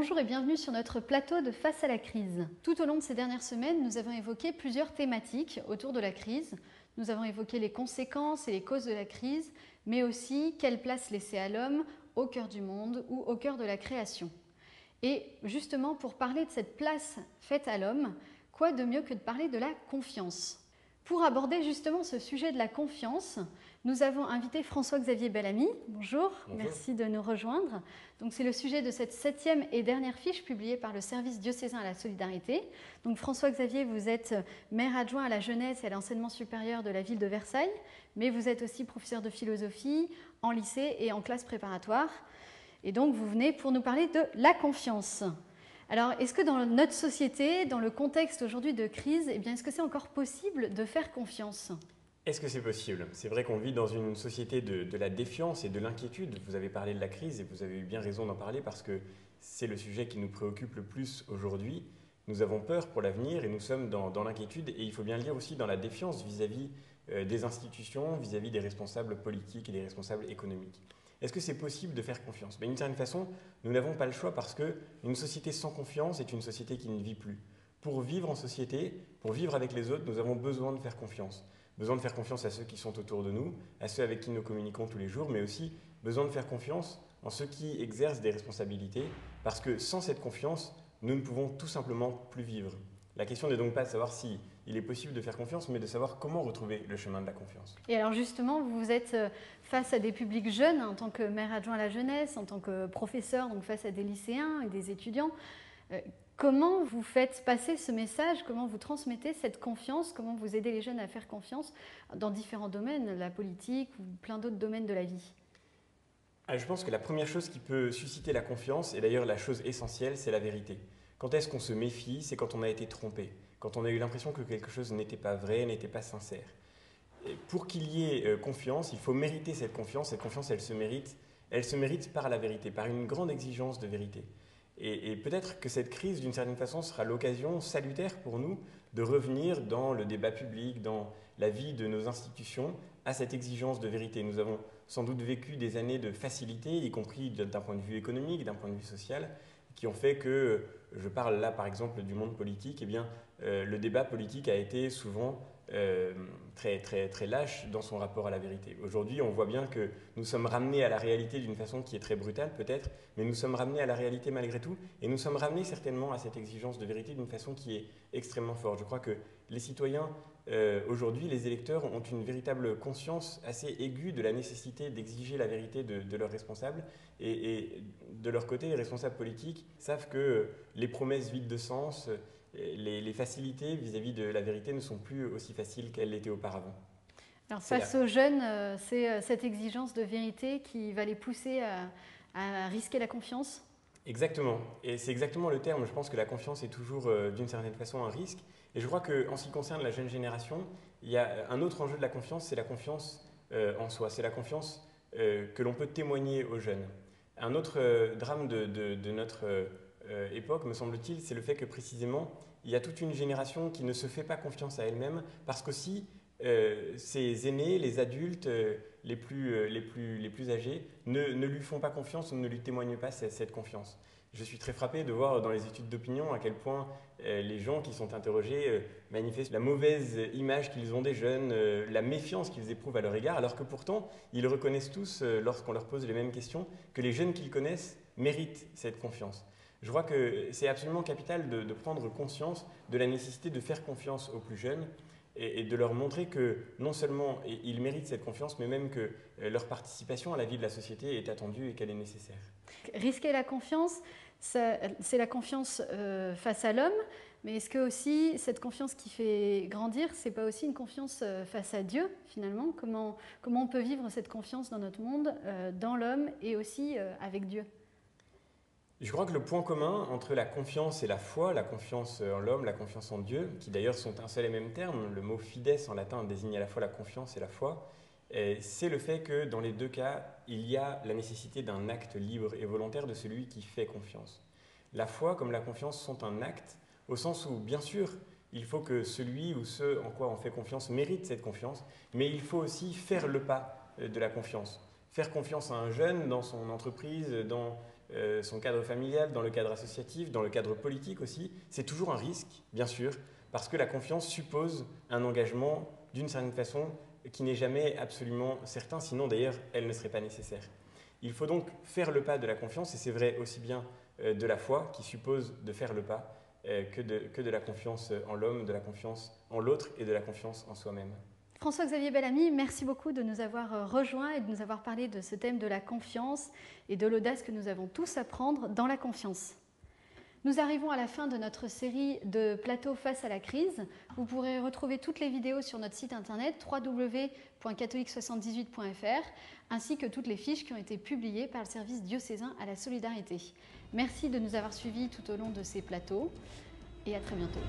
Bonjour et bienvenue sur notre plateau de Face à la crise. Tout au long de ces dernières semaines, nous avons évoqué plusieurs thématiques autour de la crise. Nous avons évoqué les conséquences et les causes de la crise, mais aussi quelle place laisser à l'homme au cœur du monde ou au cœur de la création. Et justement, pour parler de cette place faite à l'homme, quoi de mieux que de parler de la confiance ? Pour aborder justement ce sujet de la confiance, nous avons invité François-Xavier Bellamy. Bonjour, merci de nous rejoindre. Donc, c'est le sujet de cette 7e et dernière fiche publiée par le service diocésain à la solidarité. Donc, François-Xavier, vous êtes maire adjoint à la jeunesse et à l'enseignement supérieur de la ville de Versailles, mais vous êtes aussi professeur de philosophie en lycée et en classe préparatoire. Et donc, vous venez pour nous parler de la confiance. Alors, est-ce que dans notre société, dans le contexte aujourd'hui de crise, est-ce que c'est encore possible de faire confiance ? Est-ce que c'est possible ? C'est vrai qu'on vit dans une société de la défiance et de l'inquiétude. Vous avez parlé de la crise et vous avez eu bien raison d'en parler parce que c'est le sujet qui nous préoccupe le plus aujourd'hui. Nous avons peur pour l'avenir et nous sommes dans l'inquiétude et il faut bien le dire aussi dans la défiance vis-à-vis des institutions, vis-à-vis des responsables politiques et des responsables économiques. Est-ce que c'est possible de faire confiance ? D'une certaine façon, nous n'avons pas le choix parce qu'une société sans confiance est une société qui ne vit plus. Pour vivre en société, pour vivre avec les autres, nous avons besoin de faire confiance. Besoin de faire confiance à ceux qui sont autour de nous, à ceux avec qui nous communiquons tous les jours, mais aussi besoin de faire confiance en ceux qui exercent des responsabilités, parce que sans cette confiance, nous ne pouvons tout simplement plus vivre. La question n'est donc pas de savoir si il est possible de faire confiance, mais de savoir comment retrouver le chemin de la confiance. Et alors justement, vous êtes face à des publics jeunes, en tant que maire adjoint à la jeunesse, en tant que professeur, donc face à des lycéens et des étudiants. Comment vous faites passer ce message ? Comment vous transmettez cette confiance ? Comment vous aidez les jeunes à faire confiance dans différents domaines, la politique ou plein d'autres domaines de la vie ? Je pense que la première chose qui peut susciter la confiance, et d'ailleurs la chose essentielle, c'est la vérité. Quand est-ce qu'on se méfie ? C'est quand on a été trompé, quand on a eu l'impression que quelque chose n'était pas vrai, n'était pas sincère. Et pour qu'il y ait confiance, il faut mériter cette confiance. Cette confiance, elle se mérite par la vérité, par une grande exigence de vérité. Et peut-être que cette crise, d'une certaine façon, sera l'occasion salutaire pour nous de revenir dans le débat public, dans la vie de nos institutions, à cette exigence de vérité. Nous avons sans doute vécu des années de facilité, y compris d'un point de vue économique, d'un point de vue social, qui ont fait que, je parle là par exemple du monde politique, le débat politique a été souvent très lâche dans son rapport à la vérité. Aujourd'hui, on voit bien que nous sommes ramenés à la réalité d'une façon qui est très brutale peut-être, mais nous sommes ramenés à la réalité malgré tout, et nous sommes ramenés certainement à cette exigence de vérité d'une façon qui est extrêmement forte. Je crois que les citoyens, aujourd'hui, les électeurs ont une véritable conscience assez aiguë de la nécessité d'exiger la vérité de leurs responsables, et de leur côté, les responsables politiques savent que les promesses vides de sens, les facilités vis-à-vis de la vérité ne sont plus aussi faciles qu'elles l'étaient auparavant. Alors face aux jeunes, c'est cette exigence de vérité qui va les pousser à risquer la confiance ? Exactement, et c'est exactement le terme. Je pense que la confiance est toujours d'une certaine façon un risque. Et je crois qu'en ce qui concerne la jeune génération, il y a un autre enjeu de la confiance, c'est la confiance en soi, c'est la confiance que l'on peut témoigner aux jeunes. Un autre drame de notre époque, me semble-t-il, c'est le fait que précisément, il y a toute une génération qui ne se fait pas confiance à elle-même parce qu'aussi, ses aînés, les adultes les plus âgés, ne lui font pas confiance ou ne lui témoignent pas cette confiance. Je suis très frappé de voir dans les études d'opinion à quel point les gens qui sont interrogés manifestent la mauvaise image qu'ils ont des jeunes, la méfiance qu'ils éprouvent à leur égard, alors que pourtant, ils reconnaissent tous, lorsqu'on leur pose les mêmes questions, que les jeunes qu'ils connaissent méritent cette confiance. Je crois que c'est absolument capital de prendre conscience de la nécessité de faire confiance aux plus jeunes et de leur montrer que non seulement ils méritent cette confiance, mais même que leur participation à la vie de la société est attendue et qu'elle est nécessaire. Risquer la confiance, c'est la confiance face à l'homme, mais est-ce que aussi cette confiance qui fait grandir, c'est pas aussi une confiance face à Dieu finalement ? Comment on peut vivre cette confiance dans notre monde, dans l'homme et aussi avec Dieu ? Je crois que le point commun entre la confiance et la foi, la confiance en l'homme, la confiance en Dieu, qui d'ailleurs sont un seul et même terme, le mot fides en latin désigne à la fois la confiance et la foi, c'est le fait que dans les deux cas, il y a la nécessité d'un acte libre et volontaire de celui qui fait confiance. La foi comme la confiance sont un acte, au sens où, bien sûr, il faut que celui ou ceux en quoi on fait confiance méritent cette confiance, mais il faut aussi faire le pas de la confiance. Faire confiance à un jeune dans son entreprise, dans son cadre familial, dans le cadre associatif, dans le cadre politique aussi. C'est toujours un risque, bien sûr, parce que la confiance suppose un engagement d'une certaine façon qui n'est jamais absolument certain, sinon d'ailleurs elle ne serait pas nécessaire. Il faut donc faire le pas de la confiance, et c'est vrai aussi bien de la foi qui suppose de faire le pas que de la confiance en l'homme, de la confiance en l'autre et de la confiance en soi-même. François-Xavier Bellamy, merci beaucoup de nous avoir rejoints et de nous avoir parlé de ce thème de la confiance et de l'audace que nous avons tous à prendre dans la confiance. Nous arrivons à la fin de notre série de plateaux face à la crise. Vous pourrez retrouver toutes les vidéos sur notre site internet www.catholique78.fr ainsi que toutes les fiches qui ont été publiées par le service diocésain à la solidarité. Merci de nous avoir suivis tout au long de ces plateaux et à très bientôt.